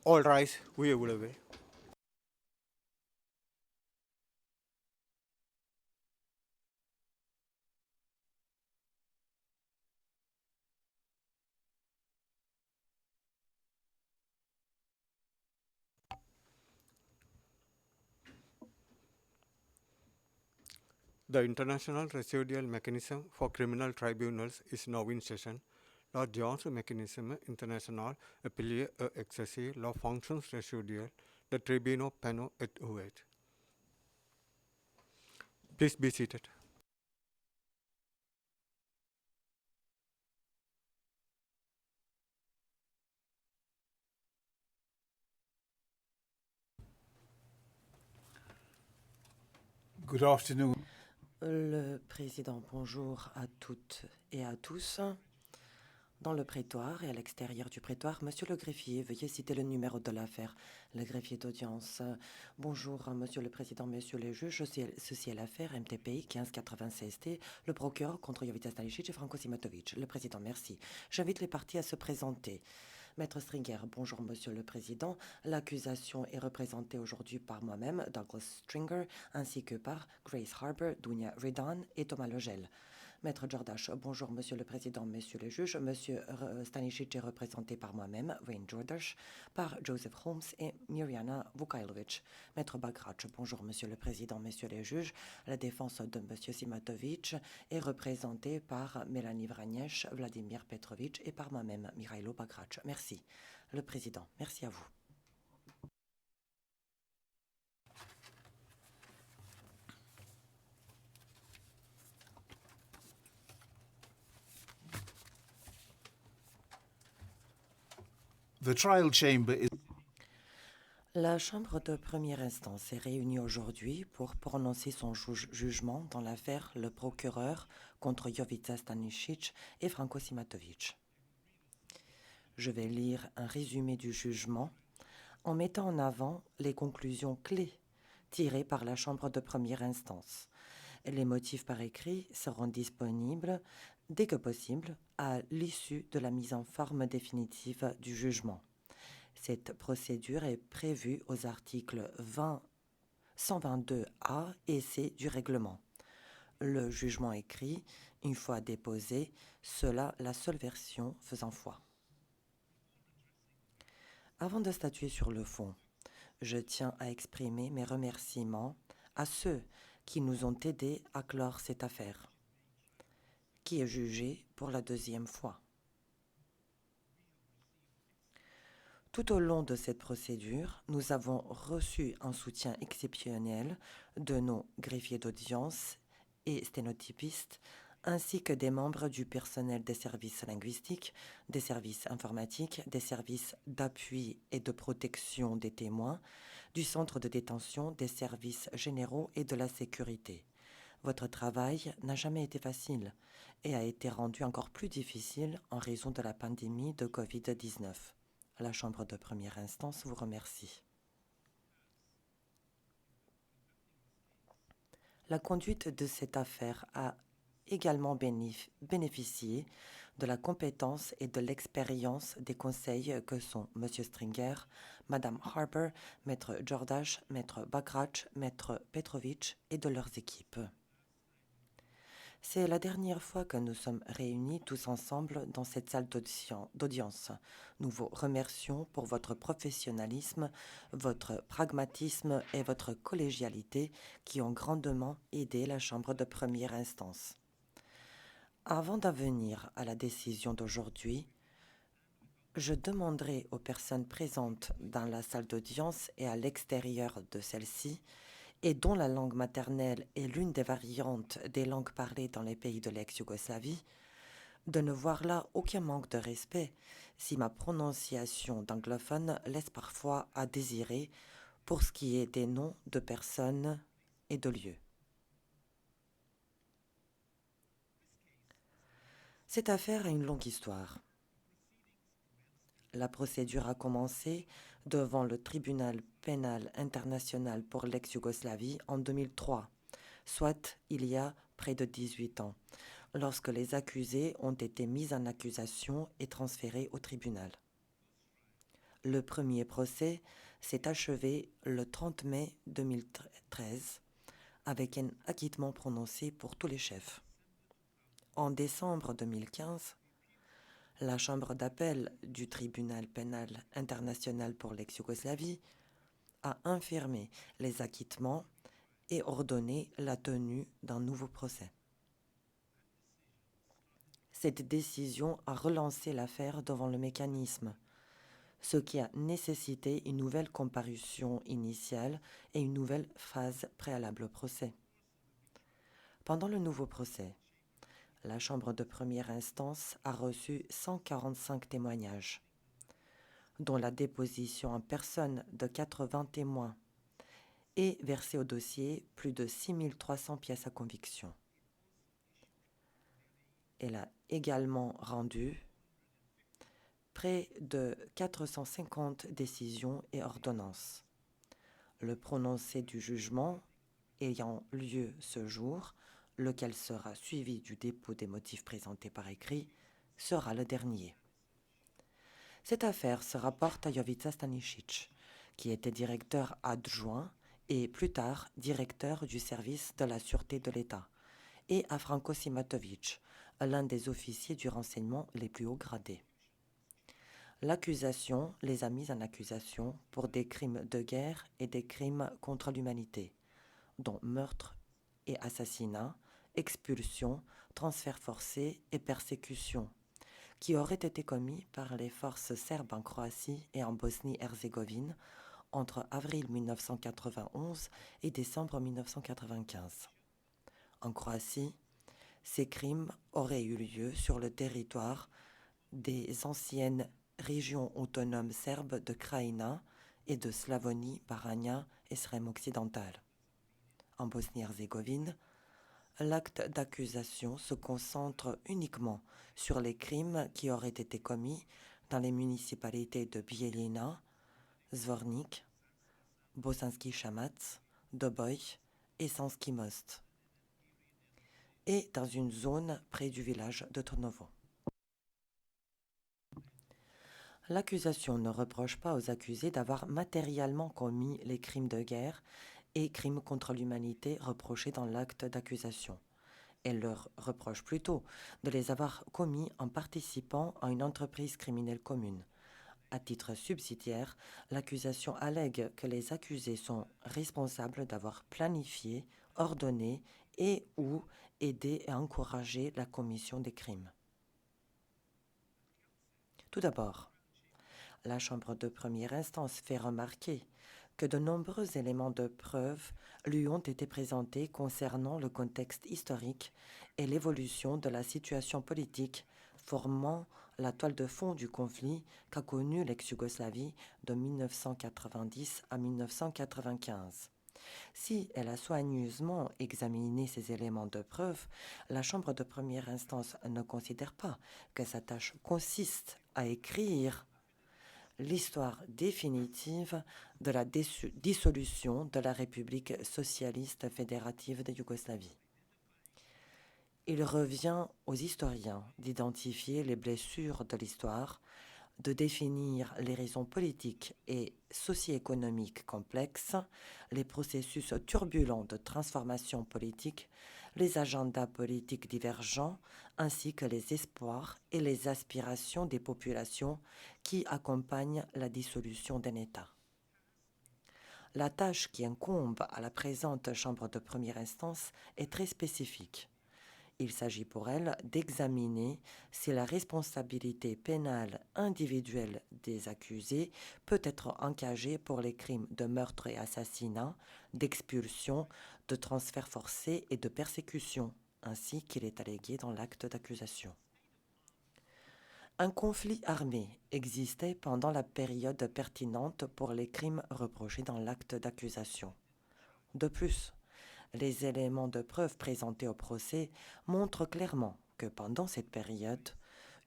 All rise, oui, vous l'avez. The International Residual Mechanism for Criminal Tribunals is now in session. L'audience mécanisme international appelé à exercer leurs fonctions résiduelles de tribunaux pénaux est ouverte. Please be seated. Good afternoon. Le président, bonjour à toutes et à tous. Dans le prétoire et à l'extérieur du prétoire, monsieur le greffier, veuillez citer le numéro de l'affaire. Le greffier d'audience. Bonjour, monsieur le président, messieurs les juges. Ceci est l'affaire MTPI 1596T, le procureur contre Jovica Stanisic et Franco Simatovic. Le président, merci. J'invite les parties à se présenter. Maître Stringer, bonjour Monsieur le Président. L'accusation est représentée aujourd'hui par moi-même, Douglas Stringer, ainsi que par Grace Harbour, Dunia Redan et Thomas Legel. Maître Jordache, bonjour Monsieur le Président, Messieurs les juges. Monsieur Stanisic est représenté par moi-même, Wayne Jordache, par Joseph Holmes et Mirjana Vukailovic. Maître Bagrach, bonjour Monsieur le Président, Messieurs les juges. La défense de Monsieur Simatovic est représentée par Mélanie Vranech, Vladimir Petrovic et par moi-même, Mikhailo Bagrach. Merci. Le Président, merci à vous. The trial chamber is... La Chambre de première instance est réunie aujourd'hui pour prononcer son jugement dans l'affaire le procureur contre Jovica Stanisic et Franco Simatovic. Je vais lire un résumé du jugement en mettant en avant les conclusions clés tirées par la Chambre de première instance. Les motifs par écrit seront disponibles dès que possible à l'issue de la mise en forme définitive du jugement. Cette procédure est prévue aux articles 122A et C du règlement. Le jugement écrit, une fois déposé, cela la seule version faisant foi. Avant de statuer sur le fond, je tiens à exprimer mes remerciements à ceux qui nous ont aidés à clore cette affaire, qui est jugée pour la deuxième fois. Tout au long de cette procédure, nous avons reçu un soutien exceptionnel de nos greffiers d'audience et sténotypistes, ainsi que des membres du personnel des services linguistiques, des services informatiques, des services d'appui et de protection des témoins, du centre de détention, des services généraux et de la sécurité. Votre travail n'a jamais été facile et a été rendu encore plus difficile en raison de la pandémie de Covid-19. La Chambre de première instance vous remercie. La conduite de cette affaire a également bénéficié de la compétence et de l'expérience des conseils que sont M. Stringer, Mme Harbour, Maître Jordache, Maître Bagrach, Maître Petrovic et de leurs équipes. C'est la dernière fois que nous sommes réunis tous ensemble dans cette salle d'audience. Nous vous remercions pour votre professionnalisme, votre pragmatisme et votre collégialité qui ont grandement aidé la Chambre de première instance. Avant d'en venir à la décision d'aujourd'hui, je demanderai aux personnes présentes dans la salle d'audience et à l'extérieur de celle-ci et dont la langue maternelle est l'une des variantes des langues parlées dans les pays de l'ex-Yougoslavie, de ne voir là aucun manque de respect si ma prononciation d'anglophone laisse parfois à désirer pour ce qui est des noms de personnes et de lieux. Cette affaire a une longue histoire. La procédure a commencé devant le tribunal pénal international pour l'ex-Yougoslavie en 2003, soit il y a près de 18 ans, lorsque les accusés ont été mis en accusation et transférés au tribunal. Le premier procès s'est achevé le 30 mai 2013 avec un acquittement prononcé pour tous les chefs. En décembre 2015, la Chambre d'appel du Tribunal pénal international pour l'ex-Yougoslavie a infirmé les acquittements et ordonné la tenue d'un nouveau procès. Cette décision a relancé l'affaire devant le mécanisme, ce qui a nécessité une nouvelle comparution initiale et une nouvelle phase préalable au procès. Pendant le nouveau procès, la Chambre de première instance a reçu 145 témoignages, dont la déposition en personne de 80 témoins, et versé au dossier plus de 6300 pièces à conviction. Elle a également rendu près de 450 décisions et ordonnances. Le prononcé du jugement ayant lieu ce jour, lequel sera suivi du dépôt des motifs présentés par écrit, sera le dernier. Cette affaire se rapporte à Jovica Stanisic, qui était directeur adjoint et plus tard directeur du service de la Sûreté de l'État, et à Franko Simatovic, l'un des officiers du renseignement les plus hauts gradés. L'accusation les a mis en accusation pour des crimes de guerre et des crimes contre l'humanité, dont meurtre et assassinat, expulsion, transfert forcé et persécution, qui auraient été commis par les forces serbes en Croatie et en Bosnie-Herzégovine entre avril 1991 et décembre 1995. En Croatie, ces crimes auraient eu lieu sur le territoire des anciennes régions autonomes serbes de Krajina et de Slavonie, Baranja et Srem occidental. En Bosnie-Herzégovine, l'acte d'accusation se concentre uniquement sur les crimes qui auraient été commis dans les municipalités de Bijeljina, Zvornik, Bosanski Shamac, Doboj et Sanski Most, et dans une zone près du village de Trnovo. L'accusation ne reproche pas aux accusés d'avoir matériellement commis les crimes de guerre et crimes contre l'humanité reprochés dans l'acte d'accusation. Elle leur reproche plutôt de les avoir commis en participant à une entreprise criminelle commune. À titre subsidiaire, l'accusation allègue que les accusés sont responsables d'avoir planifié, ordonné et ou aidé et encouragé la commission des crimes. Tout d'abord, la Chambre de première instance fait remarquer que de nombreux éléments de preuve lui ont été présentés concernant le contexte historique et l'évolution de la situation politique formant la toile de fond du conflit qu'a connu l'ex-Yougoslavie de 1990 à 1995. Si elle a soigneusement examiné ces éléments de preuve, la Chambre de première instance ne considère pas que sa tâche consiste à écrire l'histoire définitive de la dissolution de la République socialiste fédérative de Yougoslavie. Il revient aux historiens d'identifier les blessures de l'histoire, de définir les raisons politiques et socio-économiques complexes, les processus turbulents de transformation politique, les agendas politiques divergents, ainsi que les espoirs et les aspirations des populations qui accompagnent la dissolution d'un État. La tâche qui incombe à la présente Chambre de première instance est très spécifique. Il s'agit pour elle d'examiner si la responsabilité pénale individuelle des accusés peut être engagée pour les crimes de meurtre et assassinat, d'expulsion, de transfert forcé et de persécution, ainsi qu'il est allégué dans l'acte d'accusation. Un conflit armé existait pendant la période pertinente pour les crimes reprochés dans l'acte d'accusation. De plus, les éléments de preuve présentés au procès montrent clairement que pendant cette période,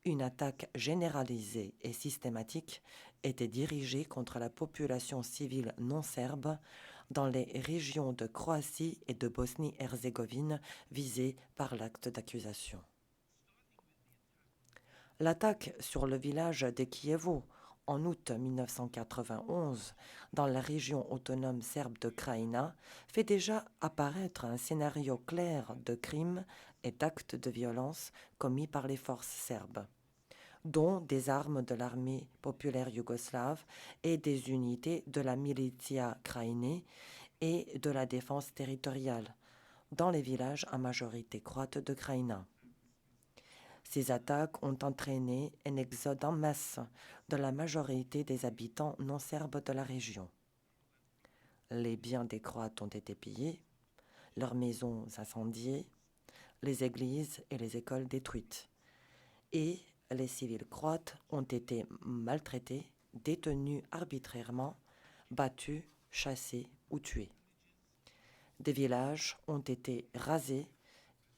une attaque généralisée et systématique était dirigée contre la population civile non serbe dans les régions de Croatie et de Bosnie-Herzégovine visées par l'acte d'accusation. L'attaque sur le village de Kijevo en août 1991 dans la région autonome serbe de Krajina fait déjà apparaître un scénario clair de crimes et d'actes de violence commis par les forces serbes, dont des armes de l'armée populaire yougoslave et des unités de la militia Krajine et de la défense territoriale dans les villages à majorité croate de Krajina. Ces attaques ont entraîné un exode en masse de la majorité des habitants non serbes de la région. Les biens des Croates ont été pillés, leurs maisons incendiées, les églises et les écoles détruites, et les civils croates ont été maltraités, détenus arbitrairement, battus, chassés ou tués. Des villages ont été rasés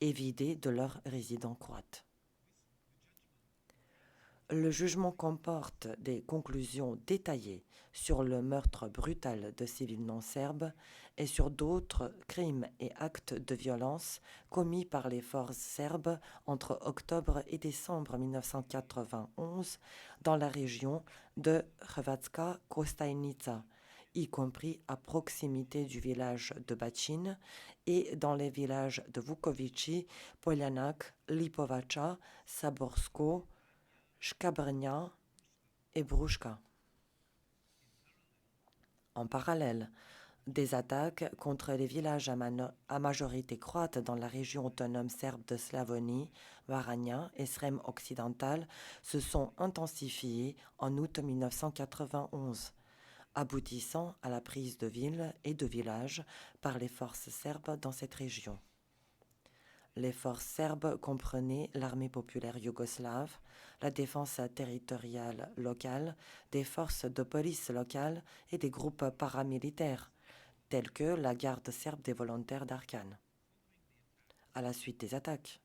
et vidés de leurs résidents croates. Le jugement comporte des conclusions détaillées sur le meurtre brutal de civils non serbes et sur d'autres crimes et actes de violence commis par les forces serbes entre octobre et décembre 1991 dans la région de Hrvatska Kostajnica, y compris à proximité du village de Bacin et dans les villages de Vukovići, Poljanak, Lipovača, Saborsko, Škabrnja et Bruška. En parallèle, des attaques contre les villages à majorité croate dans la région autonome serbe de Slavonie, Varanja et Srem occidental se sont intensifiées en août 1991, aboutissant à la prise de villes et de villages par les forces serbes dans cette région. Les forces serbes comprenaient l'armée populaire yougoslave, la défense territoriale locale, des forces de police locales et des groupes paramilitaires, tels que la garde serbe des volontaires d'Arkan. À la suite des attaques,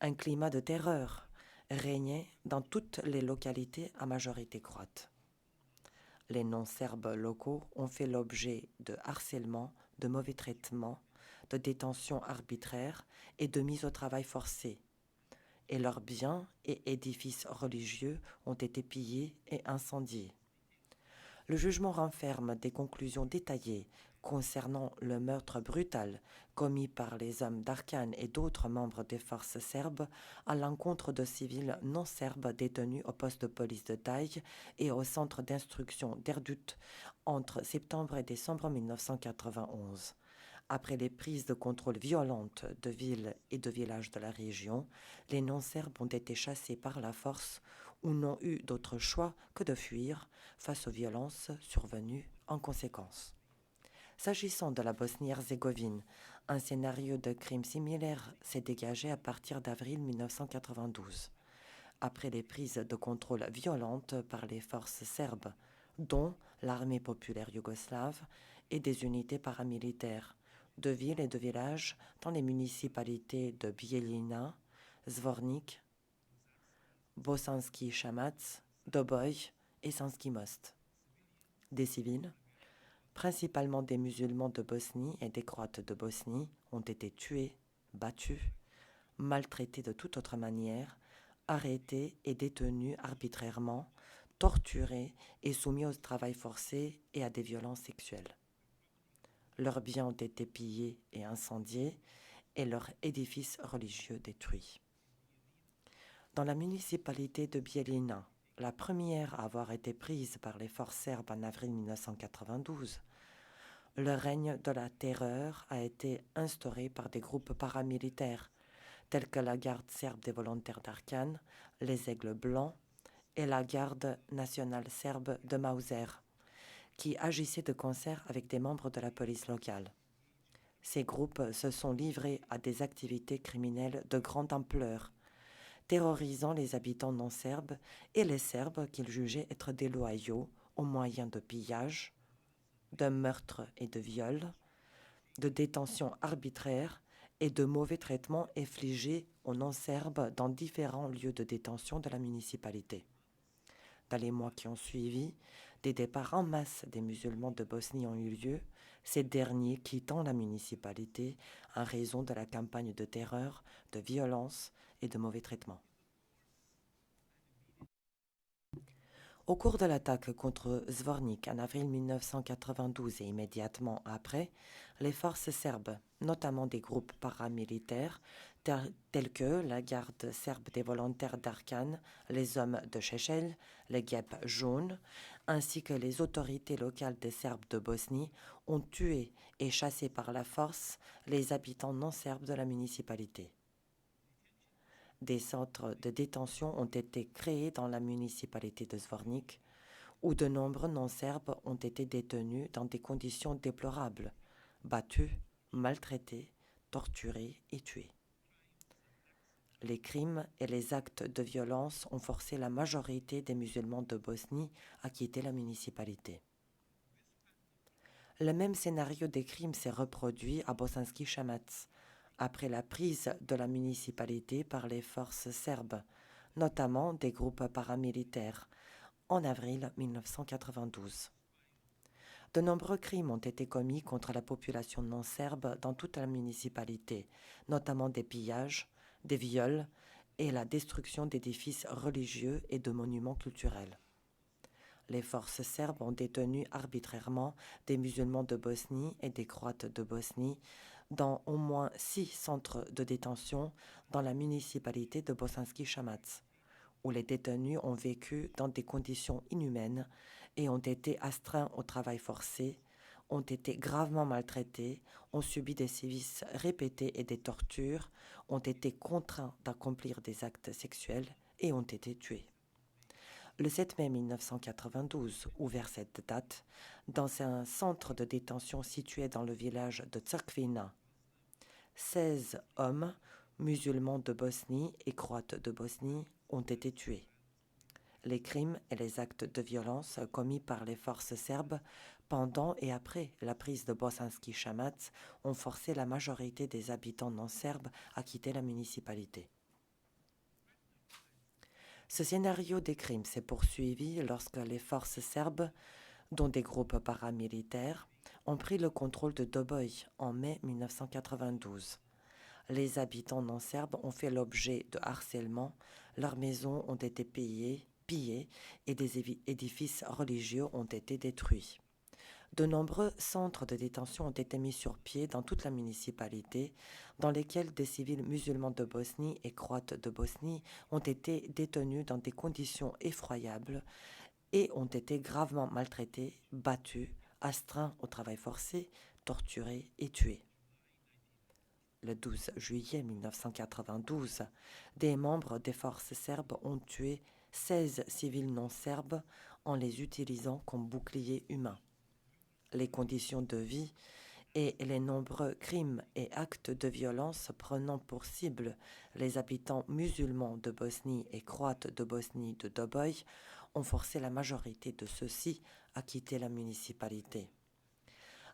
un climat de terreur régnait dans toutes les localités à majorité croate. Les non-serbes locaux ont fait l'objet de harcèlement, de mauvais traitements, de détention arbitraire et de mise au travail forcé, et leurs biens et édifices religieux ont été pillés et incendiés. Le jugement renferme des conclusions détaillées concernant le meurtre brutal commis par les hommes d'Arkan et d'autres membres des forces serbes à l'encontre de civils non serbes détenus au poste de police de Taj et au centre d'instruction d'Erdut entre septembre et décembre 1991. Après les prises de contrôle violentes de villes et de villages de la région, les non-serbes ont été chassés par la force ou n'ont eu d'autre choix que de fuir face aux violences survenues en conséquence. S'agissant de la Bosnie-Herzégovine, un scénario de crime similaire s'est dégagé à partir d'avril 1992, après les prises de contrôle violentes par les forces serbes, dont l'armée populaire yougoslave et des unités paramilitaires, de villes et de villages dans les municipalités de Bijeljina, Zvornik, Bosanski Shamac, Doboj et Sanski Most. Des civils, principalement des musulmans de Bosnie et des Croates de Bosnie, ont été tués, battus, maltraités de toute autre manière, arrêtés et détenus arbitrairement, torturés et soumis au travail forcé et à des violences sexuelles. Leurs biens ont été pillés et incendiés et leurs édifices religieux détruits. Dans la municipalité de Bijeljina, la première à avoir été prise par les forces serbes en avril 1992, le règne de la terreur a été instauré par des groupes paramilitaires tels que la garde serbe des volontaires d'Arkan, les Aigles Blancs et la garde nationale serbe de Mauser, qui agissaient de concert avec des membres de la police locale. Ces groupes se sont livrés à des activités criminelles de grande ampleur, terrorisant les habitants non serbes et les Serbes qu'ils jugeaient être déloyaux au moyen de pillages, de meurtres et de viols, de détentions arbitraires et de mauvais traitements infligés aux non-serbes dans différents lieux de détention de la municipalité. Dans les mois qui ont suivi, des départs en masse des musulmans de Bosnie ont eu lieu, ces derniers quittant la municipalité en raison de la campagne de terreur, de violence et de mauvais traitements. Au cours de l'attaque contre Zvornik en avril 1992 et immédiatement après, les forces serbes, notamment des groupes paramilitaires tels que la garde serbe des volontaires d'Arkan, les hommes de Šešelj, les guêpes jaunes, ainsi que les autorités locales des Serbes de Bosnie, ont tué et chassé par la force les habitants non serbes de la municipalité. Des centres de détention ont été créés dans la municipalité de Zvornik, où de nombreux non-serbes ont été détenus dans des conditions déplorables, battus, maltraités, torturés et tués. Les crimes et les actes de violence ont forcé la majorité des musulmans de Bosnie à quitter la municipalité. Le même scénario des crimes s'est reproduit à Bosanski Šamac, après la prise de la municipalité par les forces serbes, notamment des groupes paramilitaires, en avril 1992. De nombreux crimes ont été commis contre la population non serbe dans toute la municipalité, notamment des pillages, des viols et la destruction d'édifices religieux et de monuments culturels. Les forces serbes ont détenu arbitrairement des musulmans de Bosnie et des Croates de Bosnie dans au moins 6 centres de détention dans la municipalité de Bosanski Šamac, où les détenus ont vécu dans des conditions inhumaines et ont été astreints au travail forcé, ont été gravement maltraités, ont subi des sévices répétés et des tortures, ont été contraints d'accomplir des actes sexuels et ont été tués. Le 7 mai 1992, ou vers cette date, dans un centre de détention situé dans le village de Crkvina, 16 hommes, musulmans de Bosnie et croates de Bosnie, ont été tués. Les crimes et les actes de violence commis par les forces serbes pendant et après la prise de Bosanski Šamac ont forcé la majorité des habitants non serbes à quitter la municipalité. Ce scénario des crimes s'est poursuivi lorsque les forces serbes, dont des groupes paramilitaires, ont pris le contrôle de Doboj en mai 1992. Les habitants non serbes ont fait l'objet de harcèlement, leurs maisons ont été pillées et des édifices religieux ont été détruits. De nombreux centres de détention ont été mis sur pied dans toute la municipalité, dans lesquels des civils musulmans de Bosnie et croates de Bosnie ont été détenus dans des conditions effroyables et ont été gravement maltraités, battus, astreints au travail forcé, torturés et tués. Le 12 juillet 1992, des membres des forces serbes ont tué 16 civils non serbes en les utilisant comme boucliers humains. Les conditions de vie et les nombreux crimes et actes de violence prenant pour cible les habitants musulmans de Bosnie et croates de Bosnie de Doboj ont forcé la majorité de ceux-ci à quitter la municipalité.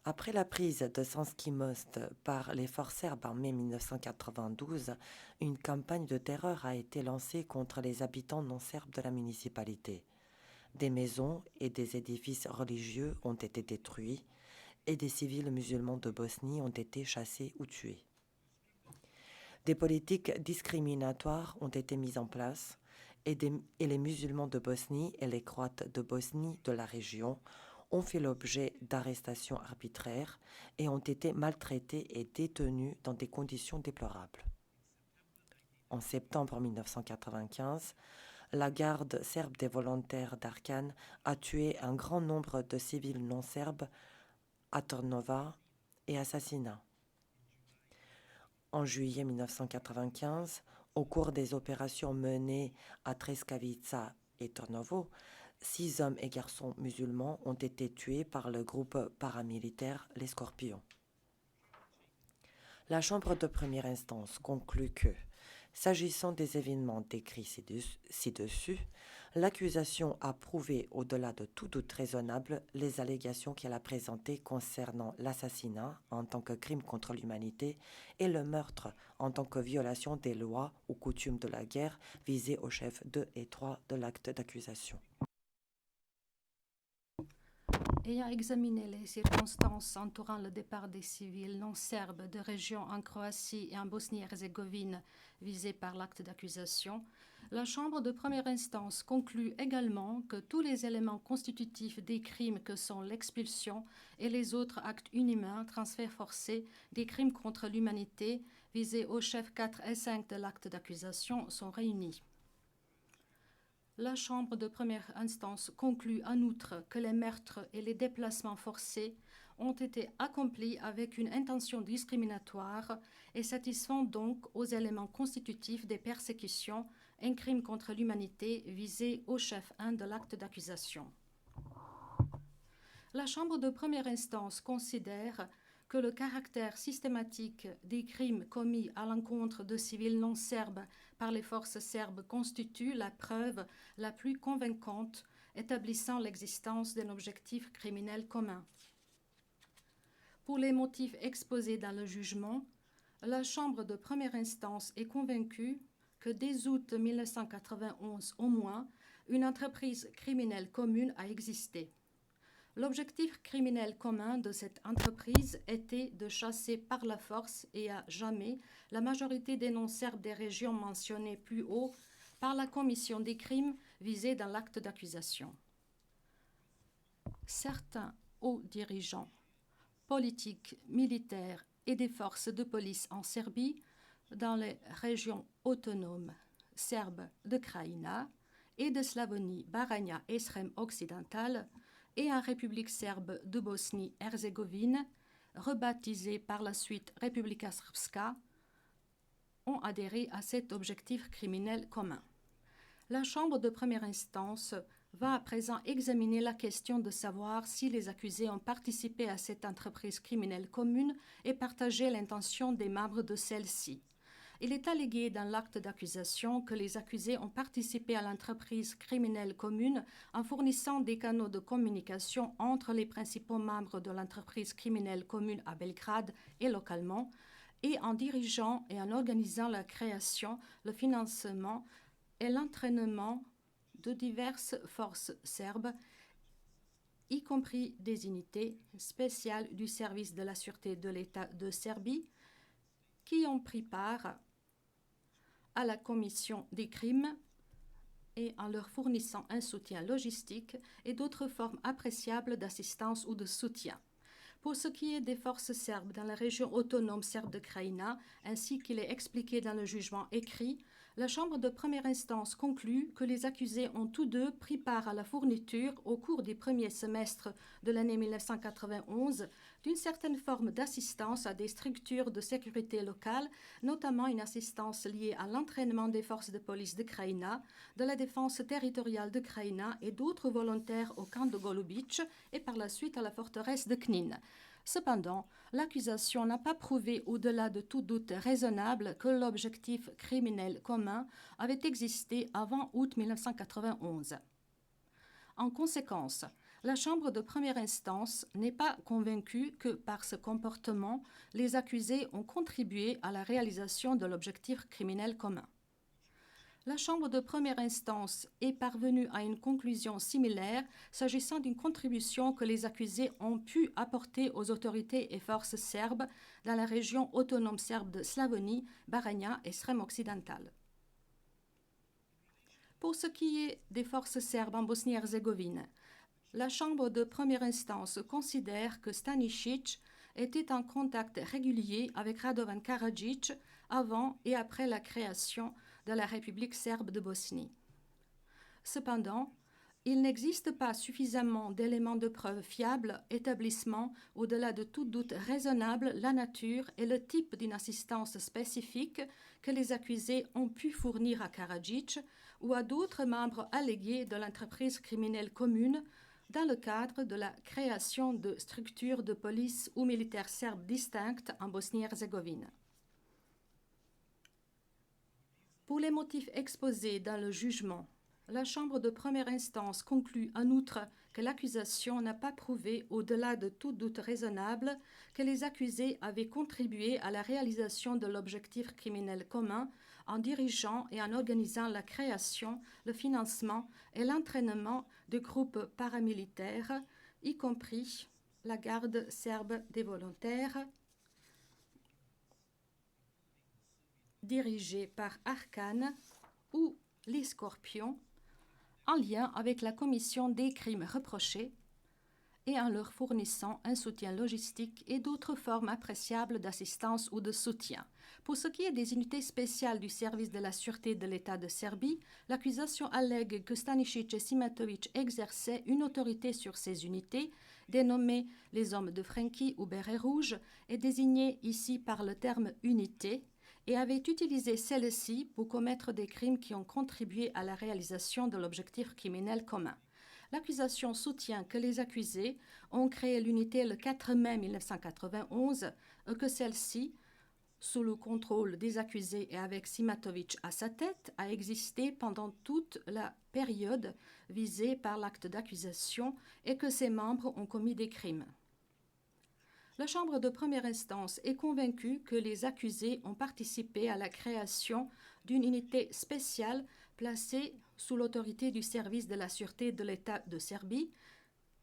Après la prise de Sanski Most par les forces serbes en mai 1992, une campagne de terreur a été lancée contre les habitants non serbes de la municipalité. Des maisons et des édifices religieux ont été détruits et des civils musulmans de Bosnie ont été chassés ou tués. Des politiques discriminatoires ont été mises en place et les musulmans de Bosnie et les Croates de Bosnie de la région ont fait l'objet d'arrestations arbitraires et ont été maltraités et détenus dans des conditions déplorables. En septembre 1995, la garde serbe des volontaires d'Arkan a tué un grand nombre de civils non serbes à Trnava et à Sasina. En juillet 1995, au cours des opérations menées à Treskavica et Trnovo, 6 hommes et garçons musulmans ont été tués par le groupe paramilitaire Les Scorpions. La Chambre de première instance conclut que, s'agissant des événements décrits ci-dessus, l'accusation a prouvé au-delà de tout doute raisonnable les allégations qu'elle a présentées concernant l'assassinat en tant que crime contre l'humanité et le meurtre en tant que violation des lois ou coutumes de la guerre visées au chef 2 et 3 de l'acte d'accusation. Ayant examiné les circonstances entourant le départ des civils non serbes de régions en Croatie et en Bosnie-Herzégovine visées par l'acte d'accusation, la Chambre de première instance conclut également que tous les éléments constitutifs des crimes que sont l'expulsion et les autres actes inhumains, transferts forcés, des crimes contre l'humanité visés au chef 4 et 5 de l'acte d'accusation sont réunis. La Chambre de première instance conclut en outre que les meurtres et les déplacements forcés ont été accomplis avec une intention discriminatoire et satisfont donc aux éléments constitutifs des persécutions, un crime contre l'humanité visé au chef 1 de l'acte d'accusation. La Chambre de première instance considère que le caractère systématique des crimes commis à l'encontre de civils non serbes par les forces serbes constitue la preuve la plus convaincante établissant l'existence d'un objectif criminel commun. Pour les motifs exposés dans le jugement, la Chambre de première instance est convaincue que dès août 1991 au moins, une entreprise criminelle commune a existé. L'objectif criminel commun de cette entreprise était de chasser par la force et à jamais la majorité des non-serbes des régions mentionnées plus haut par la commission des crimes visés dans l'acte d'accusation. Certains hauts dirigeants politiques, militaires et des forces de police en Serbie, dans les régions autonomes serbes de Krajina et de Slavonie, Baranja et Srem occidental, et en République serbe de Bosnie-Herzégovine, rebaptisée par la suite Republika Srpska, ont adhéré à cet objectif criminel commun. La Chambre de première instance va à présent examiner la question de savoir si les accusés ont participé à cette entreprise criminelle commune et partagé l'intention des membres de celle-ci. Il est allégué dans l'acte d'accusation que les accusés ont participé à l'entreprise criminelle commune en fournissant des canaux de communication entre les principaux membres de l'entreprise criminelle commune à Belgrade et localement, et en dirigeant et en organisant la création, le financement et l'entraînement de diverses forces serbes, y compris des unités spéciales du service de la sûreté de l'État de Serbie, qui ont pris part à la commission des crimes et en leur fournissant un soutien logistique et d'autres formes appréciables d'assistance ou de soutien. Pour ce qui est des forces serbes dans la région autonome serbe de Krajina, ainsi qu'il est expliqué dans le jugement écrit, la Chambre de première instance conclut que les accusés ont tous deux pris part à la fourniture, au cours des premiers semestres de l'année 1991, d'une certaine forme d'assistance à des structures de sécurité locales, notamment une assistance liée à l'entraînement des forces de police de Krajina, de la défense territoriale de Krajina et d'autres volontaires au camp de Golubic et par la suite à la forteresse de Knin. Cependant, l'accusation n'a pas prouvé au-delà de tout doute raisonnable que l'objectif criminel commun avait existé avant août 1991. En conséquence, la Chambre de première instance n'est pas convaincue que par ce comportement, les accusés ont contribué à la réalisation de l'objectif criminel commun. La Chambre de première instance est parvenue à une conclusion similaire s'agissant d'une contribution que les accusés ont pu apporter aux autorités et forces serbes dans la région autonome serbe de Slavonie, Baranja et Srem occidental. Pour ce qui est des forces serbes en Bosnie-Herzégovine, la Chambre de première instance considère que Stanisic était en contact régulier avec Radovan Karadžić avant et après la création de la République serbe de Bosnie. Cependant, il n'existe pas suffisamment d'éléments de preuve fiables établissant, au-delà de tout doute raisonnable, la nature et le type d'une assistance spécifique que les accusés ont pu fournir à Karadžić ou à d'autres membres allégués de l'entreprise criminelle commune dans le cadre de la création de structures de police ou militaires serbes distinctes en Bosnie-Herzégovine. Pour les motifs exposés dans le jugement, la Chambre de première instance conclut en outre que l'accusation n'a pas prouvé, au-delà de tout doute raisonnable, que les accusés avaient contribué à la réalisation de l'objectif criminel commun en dirigeant et en organisant la création, le financement et l'entraînement de groupes paramilitaires, y compris la garde serbe des volontaires, dirigée par Arkan, ou les Scorpions, en lien avec la commission des crimes reprochés et en leur fournissant un soutien logistique et d'autres formes appréciables d'assistance ou de soutien. Pour ce qui est des unités spéciales du service de la sûreté de l'État de Serbie, l'accusation allègue que Stanisic et Simatovic exerçaient une autorité sur ces unités, dénommées les hommes de Frenki ou Béret Rouge, et désignées ici par le terme unité, et avaient utilisé celles-ci pour commettre des crimes qui ont contribué à la réalisation de l'objectif criminel commun. L'accusation soutient que les accusés ont créé l'unité le 4 mai 1991 et que celle-ci, sous le contrôle des accusés et avec Simatovic à sa tête, a existé pendant toute la période visée par l'acte d'accusation et que ses membres ont commis des crimes. La Chambre de première instance est convaincue que les accusés ont participé à la création d'une unité spéciale placée sous l'autorité du service de la sûreté de l'État de Serbie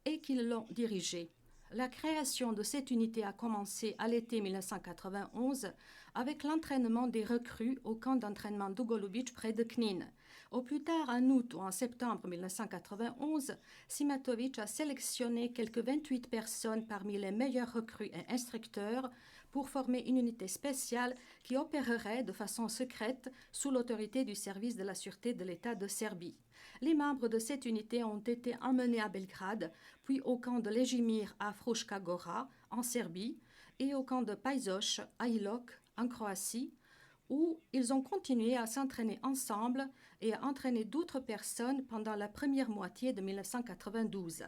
et qu'ils l'ont dirigée. La création de cette unité a commencé à l'été 1991 avec l'entraînement des recrues au camp d'entraînement d'Ugolubic près de Knin. Au plus tard, en août ou en septembre 1991, Simatovic a sélectionné quelques 28 personnes parmi les meilleurs recrues et instructeurs pour former une unité spéciale qui opérerait de façon secrète sous l'autorité du service de la sûreté de l'État de Serbie. Les membres de cette unité ont été emmenés à Belgrade, puis au camp de Lejimir à Fruška Gora, en Serbie, et au camp de Pajzoš à Ilok, en Croatie, où ils ont continué à s'entraîner ensemble et à entraîner d'autres personnes pendant la première moitié de 1992.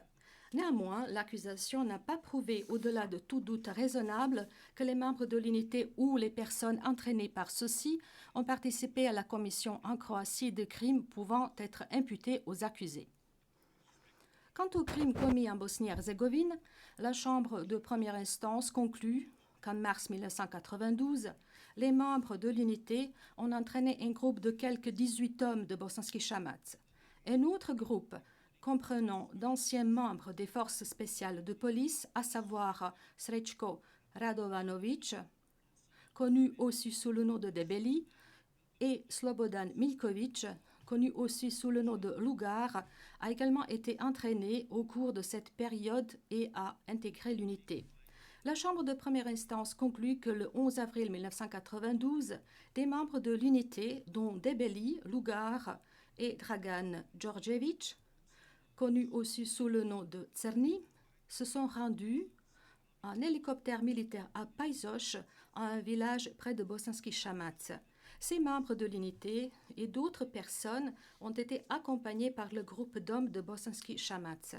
Néanmoins, l'accusation n'a pas prouvé, au-delà de tout doute raisonnable, que les membres de l'unité ou les personnes entraînées par ceux-ci ont participé à la commission en Croatie de crimes pouvant être imputés aux accusés. Quant aux crimes commis en Bosnie-Herzégovine, la Chambre de première instance conclut qu'en mars 1992, les membres de l'unité ont entraîné un groupe de quelques 18 hommes de Bosanski Šamac. Un autre groupe, comprenant d'anciens membres des forces spéciales de police, à savoir Srećko Radovanović, connu aussi sous le nom de Debeli, et Slobodan Miljković, connu aussi sous le nom de Lugar, a également été entraîné au cours de cette période et a intégré l'unité. La Chambre de première instance conclut que le 11 avril 1992, des membres de l'unité, dont Debeli, Lugar et Dragan Djordjević, connus aussi sous le nom de Cerny, se sont rendus en hélicoptère militaire à Pajzoš, un village près de Bosanski Šamac. Ces membres de l'unité et d'autres personnes ont été accompagnés par le groupe d'hommes de Bosanski Šamac.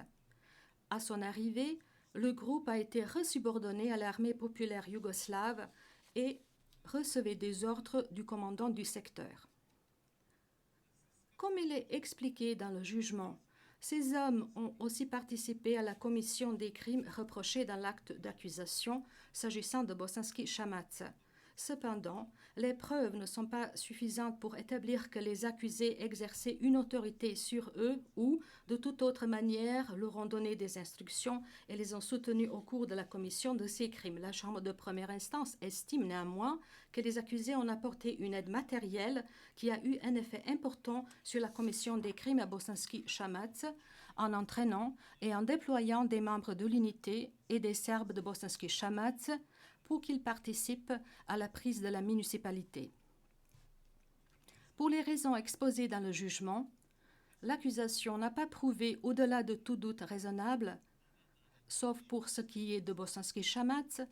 À son arrivée, le groupe a été resubordonné à l'armée populaire yougoslave et recevait des ordres du commandant du secteur. Comme il est expliqué dans le jugement, ces hommes ont aussi participé à la commission des crimes reprochés dans l'acte d'accusation s'agissant de Bosanski Šamac. Cependant, les preuves ne sont pas suffisantes pour établir que les accusés exerçaient une autorité sur eux ou, de toute autre manière, leur ont donné des instructions et les ont soutenus au cours de la commission de ces crimes. La Chambre de première instance estime néanmoins que les accusés ont apporté une aide matérielle qui a eu un effet important sur la commission des crimes à Bosanski Šamac en entraînant et en déployant des membres de l'unité et des Serbes de Bosanski Šamac pour qu'ils participent à la prise de la municipalité. Pour les raisons exposées dans le jugement, l'accusation n'a pas prouvé au-delà de tout doute raisonnable, sauf pour ce qui est de Bosanski Šamac,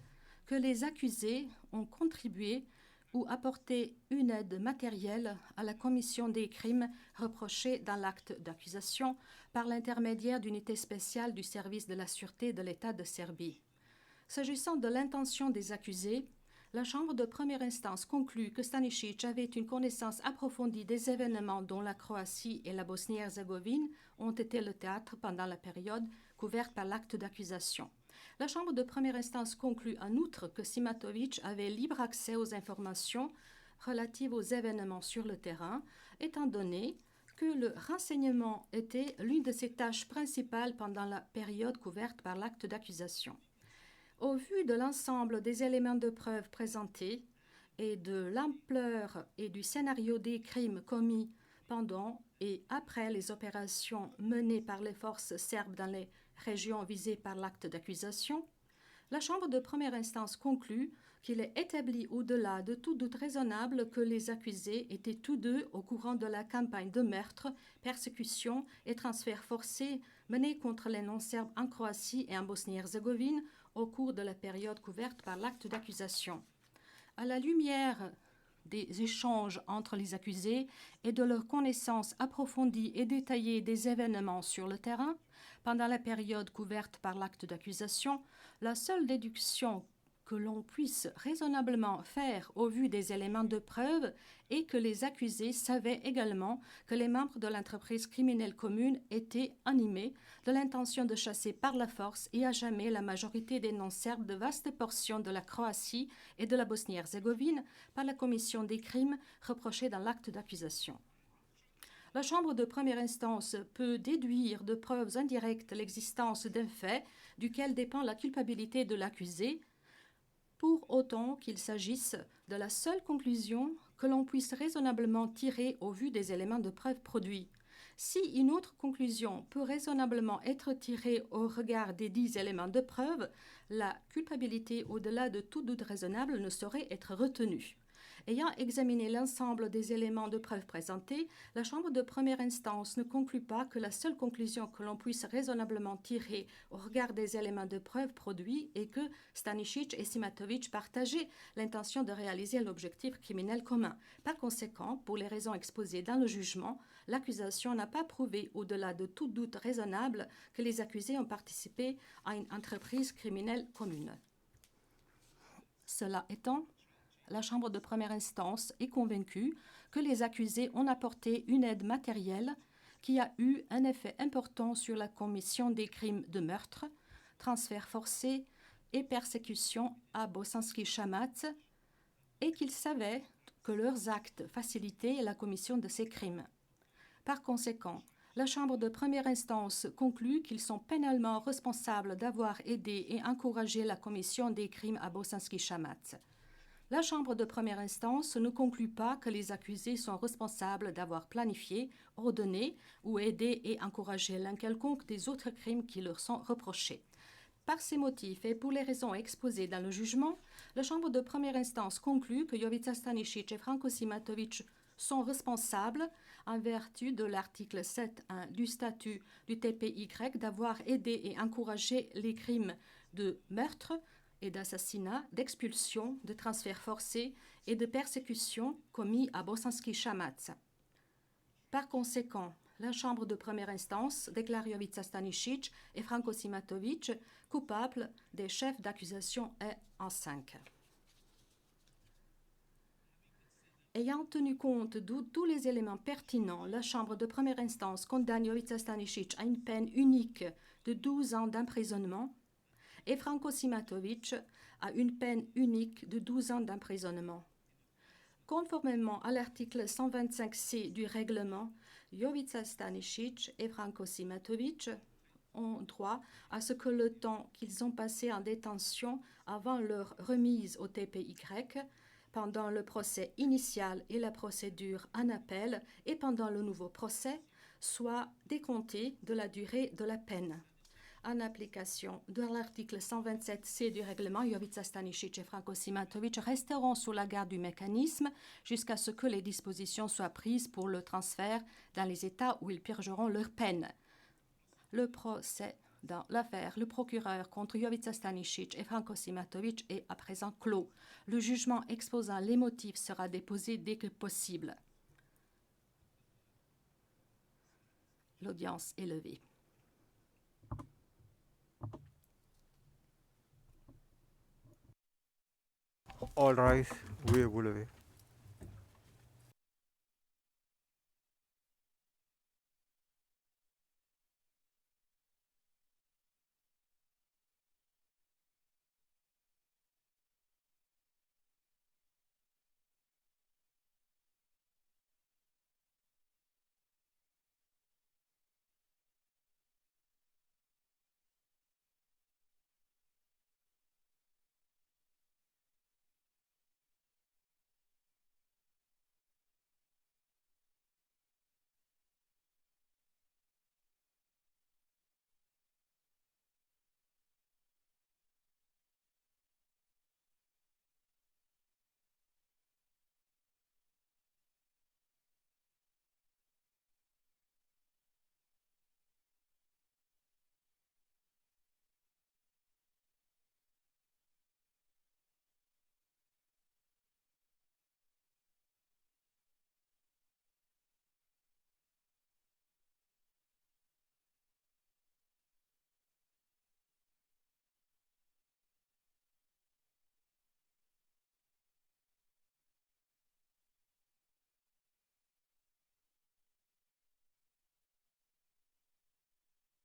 que les accusés ont contribué ou apporté une aide matérielle à la commission des crimes reprochés dans l'acte d'accusation par l'intermédiaire d'unités spéciales du service de la sûreté de l'État de Serbie. S'agissant de l'intention des accusés, la Chambre de première instance conclut que Stanisic avait une connaissance approfondie des événements dont la Croatie et la Bosnie-Herzégovine ont été le théâtre pendant la période couverte par l'acte d'accusation. La Chambre de première instance conclut en outre que Simatovic avait libre accès aux informations relatives aux événements sur le terrain, étant donné que le renseignement était l'une de ses tâches principales pendant la période couverte par l'acte d'accusation. Au vu de l'ensemble des éléments de preuve présentés et de l'ampleur et du scénario des crimes commis pendant et après les opérations menées par les forces serbes dans les régions visées par l'acte d'accusation, la Chambre de première instance conclut qu'il est établi au-delà de tout doute raisonnable que les accusés étaient tous deux au courant de la campagne de meurtre, persécution et transfert forcé menée contre les non-serbes en Croatie et en Bosnie-Herzégovine au cours de la période couverte par l'acte d'accusation. À la lumière des échanges entre les accusés et de leur connaissance approfondie et détaillée des événements sur le terrain, pendant la période couverte par l'acte d'accusation, la seule déduction que l'on puisse raisonnablement faire au vu des éléments de preuve est que les accusés savaient également que les membres de l'entreprise criminelle commune étaient animés de l'intention de chasser par la force et à jamais la majorité des non-serbes de vastes portions de la Croatie et de la Bosnie-Herzégovine par la commission des crimes reprochés dans l'acte d'accusation. La Chambre de première instance peut déduire de preuves indirectes l'existence d'un fait duquel dépend la culpabilité de l'accusé, pour autant qu'il s'agisse de la seule conclusion que l'on puisse raisonnablement tirer au vu des éléments de preuve produits. Si une autre conclusion peut raisonnablement être tirée au regard des 10 éléments de preuve, la culpabilité au-delà de tout doute raisonnable ne saurait être retenue. Ayant examiné l'ensemble des éléments de preuve présentés, la Chambre de première instance ne conclut pas que la seule conclusion que l'on puisse raisonnablement tirer au regard des éléments de preuve produits est que Stanisic et Simatovic partageaient l'intention de réaliser l'objectif criminel commun. Par conséquent, pour les raisons exposées dans le jugement, l'accusation n'a pas prouvé, au-delà de tout doute raisonnable, que les accusés ont participé à une entreprise criminelle commune. Cela étant, la Chambre de première instance est convaincue que les accusés ont apporté une aide matérielle qui a eu un effet important sur la commission des crimes de meurtre, transfert forcé et persécution à Bosanski-Shamat, et qu'ils savaient que leurs actes facilitaient la commission de ces crimes. Par conséquent, la Chambre de première instance conclut qu'ils sont pénalement responsables d'avoir aidé et encouragé la commission des crimes à Bosanski-Shamat. La Chambre de première instance ne conclut pas que les accusés sont responsables d'avoir planifié, ordonné ou aidé et encouragé l'un quelconque des autres crimes qui leur sont reprochés. Par ces motifs et pour les raisons exposées dans le jugement, la Chambre de première instance conclut que Jovica Stanisic et Franco Simatovic sont responsables, en vertu de l'article 7.1 du statut du TPY, d'avoir aidé et encouragé les crimes de meurtre et d'assassinat, d'expulsion, de transfert forcé et de persécution commis à Bosanski-Shamat. Par conséquent, la Chambre de première instance déclare Jovica Stanisic et Franco Simatovic coupables des chefs d'accusation en 5. Ayant tenu compte de tous les éléments pertinents, la Chambre de première instance condamne Jovica Stanisic à une peine unique de 12 ans d'emprisonnement et Franco Simatovic à une peine unique de 12 ans d'emprisonnement. Conformément à l'article 125C du règlement, Jovica Stanisic et Franco Simatovic ont droit à ce que le temps qu'ils ont passé en détention avant leur remise au TPY, pendant le procès initial et la procédure en appel et pendant le nouveau procès, soit décompté de la durée de la peine. En application de l'article 127C du règlement, Jovica Stanisic et Franco Simatovic resteront sous la garde du mécanisme jusqu'à ce que les dispositions soient prises pour le transfert dans les États où ils purgeront leur peine. Le procès dans l'affaire, le procureur contre Jovica Stanisic et Franco Simatovic est à présent clos. Le jugement exposant les motifs sera déposé dès que possible. L'audience est levée. All rise, veuillez vous lever.